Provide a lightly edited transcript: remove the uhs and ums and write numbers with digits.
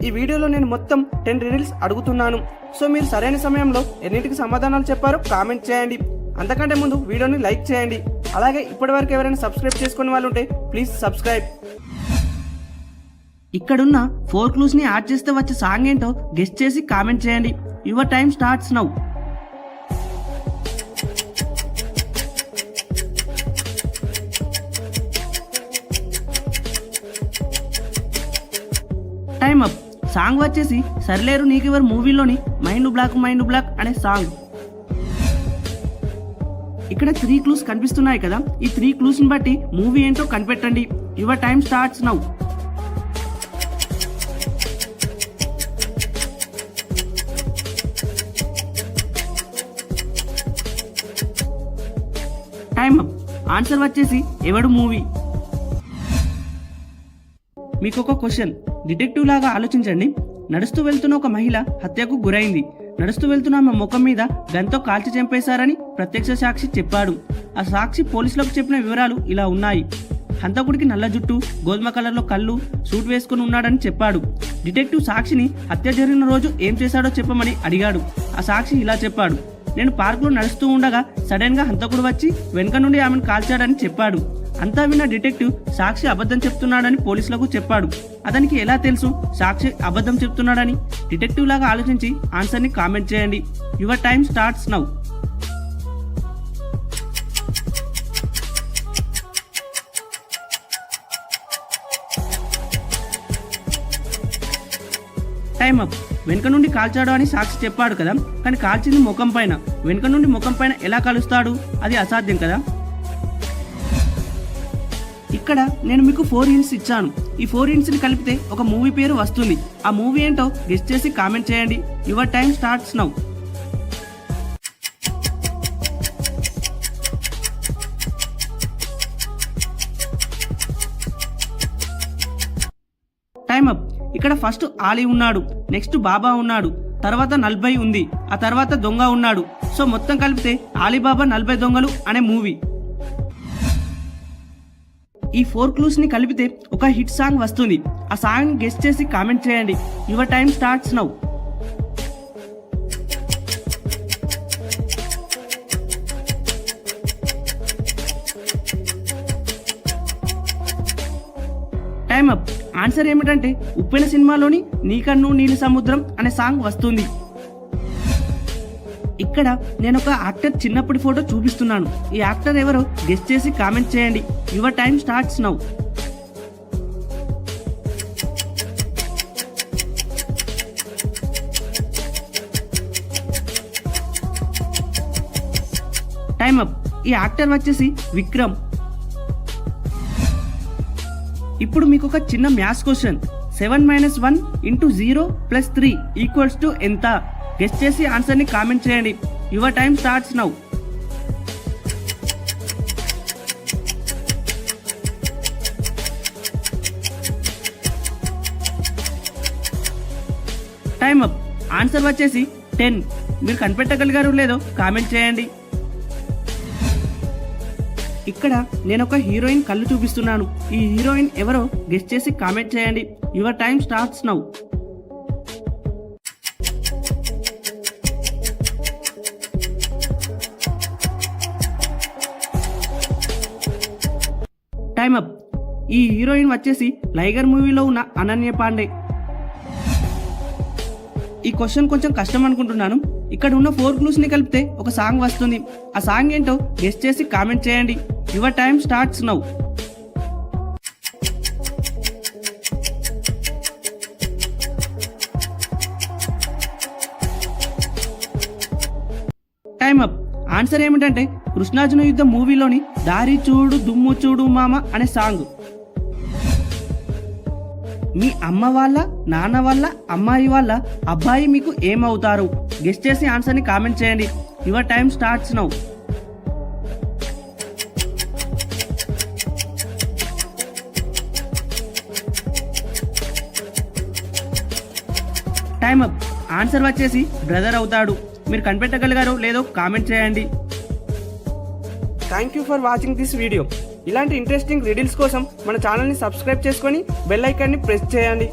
ఈ వీడియోలో నేను మొత్తం 10 రిడిల్స్ అడుగుతున్నాను. సో మీరు సరైన సమయంలో ఎన్నింటికి సమాధానాలు చెప్పారో కామెంట్ చేయండి. అంతకంటే ముందు వీడియోని లైక్ చేయండి. అలాగే ఇప్పటివరకు ఎవరైనా సబ్స్క్రైబ్ చేసుకునే వాళ్ళు ఉంటే ప్లీజ్ సబ్స్క్రైబ్. ఇక్కడున్న 4 క్లూస్ ని యాడ్ చేస్తే వచ్చే సాంగ్ ఏంటో గెస్ట్ చేసి కామెంట్ చేయండి. Your time starts now. Time up. Song వచ్చేసి సర్లేరు నీకెవర్ మూవీలోని మైండ్ బ్లాక్ అనే సాంగ్. ఇక్కడ 3 క్లూస్ కనిపిస్తున్నాయి కదా, ఈ 3 క్లూస్ ని బట్టి మూవీ ఏంటో కనిపెట్టండి. Your time starts now. Time up. Answer వచ్చేసి ఎవడు మూవీ. మీకు ఒక క్వశ్చన్, డిటెక్టివ్ లాగా ఆలోచించండి. నడుస్తూ వెళ్తున్న ఒక మహిళ హత్యకు గురైంది. నడుస్తూ వెళ్తున్న ఆమె ముఖం మీద గన్తో కాల్చి చంపేశారని ప్రత్యక్ష సాక్షి చెప్పాడు. ఆ సాక్షి పోలీసులకు చెప్పిన వివరాలు ఇలా ఉన్నాయి. హంతకుడికి నల్ల జుట్టు, గోధుమ కలర్లో కళ్ళు, సూట్ వేసుకుని ఉన్నాడని చెప్పాడు. డిటెక్టివ్ సాక్షిని హత్య జరిగిన రోజు ఏం చేశాడో చెప్పమని అడిగాడు. ఆ సాక్షి ఇలా చెప్పాడు, నేను పార్కులో నడుస్తూ ఉండగా సడన్ గా హంతకుడు వచ్చి వెనుక నుండి ఆమెను కాల్చాడని చెప్పాడు. అంతా విన్న డిటెక్టివ్ సాక్షి అబద్ధం చెప్తున్నాడని పోలీసులకు చెప్పాడు. అతనికి ఎలా తెలుసు సాక్షి అబద్ధం చెప్తున్నాడని? డిటెక్టివ్ లాగా ఆలోచించి ఆన్సర్ ని కామెంట్ చేయండి. Your time starts now. Time up. వెనుక నుండి కాల్చాడు అని సాక్షి చెప్పాడు కదా, కానీ కాల్చింది ముఖం పైన. వెనుక నుండి ముఖం పైన ఎలా కాలుస్తాడు? అది అసాధ్యం కదా. ఇక్కడ నేను మీకు 4 హింట్స్ ఇచ్చాను. ఈ 4 హింట్స్ ని కలిపితే ఒక మూవీ పేరు వస్తుంది. ఆ మూవీ ఏంటో గెస్ట్ చేసి కామెంట్ చేయండి. Your time starts now. Time up. ఇక్కడ ఫస్ట్ ఆలీ ఉన్నాడు, నెక్స్ట్ బాబా ఉన్నాడు, తర్వాత 40 ఉంది, ఆ తర్వాత దొంగ ఉన్నాడు. సో మొత్తం కలిపితే ఆలీబాబా 40 దొంగలు అనే మూవీ. ఈ 4 క్లూస్ ని కలిపితే ఒక హిట్ సాంగ్ వస్తుంది. ఆ సాంగ్ గెస్ట్ చేసి కామెంట్ చేయండి. Your time starts now. Time up. Answer ఏమిటంటే ఉప్పెన సినిమాలోని నీ కన్ను నీలి సముద్రం అనే సాంగ్ వస్తుంది. ఇక్కడ నేను ఒక యాక్టర్ చిన్నప్పటి ఫోటో చూపిస్తున్నాను. ఈ యాక్టర్ ఎవరో గెస్ట్ చేసి కామెంట్ చేయండి. Your time starts now. Time up. ఈ యాక్టర్ వచ్చేసి విక్రమ్. ఇప్పుడు మీకు ఒక చిన్న మ్యాథ్స్ క్వశ్చన్. 7 - 1 × 0 + 3 = ఎంత? గెస్ట్ చేసి ఆన్సర్ ని కామెంట్ చేయండి. Your time starts now. Time up. Answer వచ్చేసి 10. మీరు కనిపెట్టగలిగారు లేదో కామెంట్ చేయండి. ఇక్కడ నేను ఒక హీరోయిన్ కళ్ళు చూపిస్తున్నాను. ఈ హీరోయిన్ ఎవరో గెస్ట్ చేసి కామెంట్ చేయండి. Your time starts now. Time up. ఈ హీరోయిన్ వచ్చేసి లైగర్ మూవీలో ఉన్న అనన్య పాండే. ఈ క్వశ్చన్ కొంచెం కష్టం అనుకుంటున్నాను. ఇక్కడ ఉన్న 4 క్లూస్ ని కలిపితే ఒక సాంగ్ వస్తుంది. ఆ సాంగ్ ఏంటో గెస్ట్ చేసి కామెంట్ చేయండి. Your time starts now. Time up. Answer ఏమిటంటే కృష్ణార్జున యుద్ధ మూవీలోని దారి చూడు దుమ్ము చూడు మామ అనే సాంగ్. మీ అమ్మ వాళ్ళ, నాన్న వాళ్ళ, అమ్మాయి వాళ్ళ అబ్బాయి మీకు ఏమవుతారు? గెస్ట్ చేసి ఆన్సర్ ని కామెంట్ చేయండి. Your time starts now. Time up. Answer వచ్చేసి బ్రదర్ అవుతాడు. మీరు కనిపెట్టగలిగారో లేదో కామెంట్ చేయండి. Thank you for watching this video. ఇలాంటి ఇంట్రెస్టింగ్ రిడిల్స్ కోసం మన ఛానల్ని సబ్స్క్రైబ్ చేసుకొని బెల్ ఐకాన్ని ప్రెస్ చేయండి.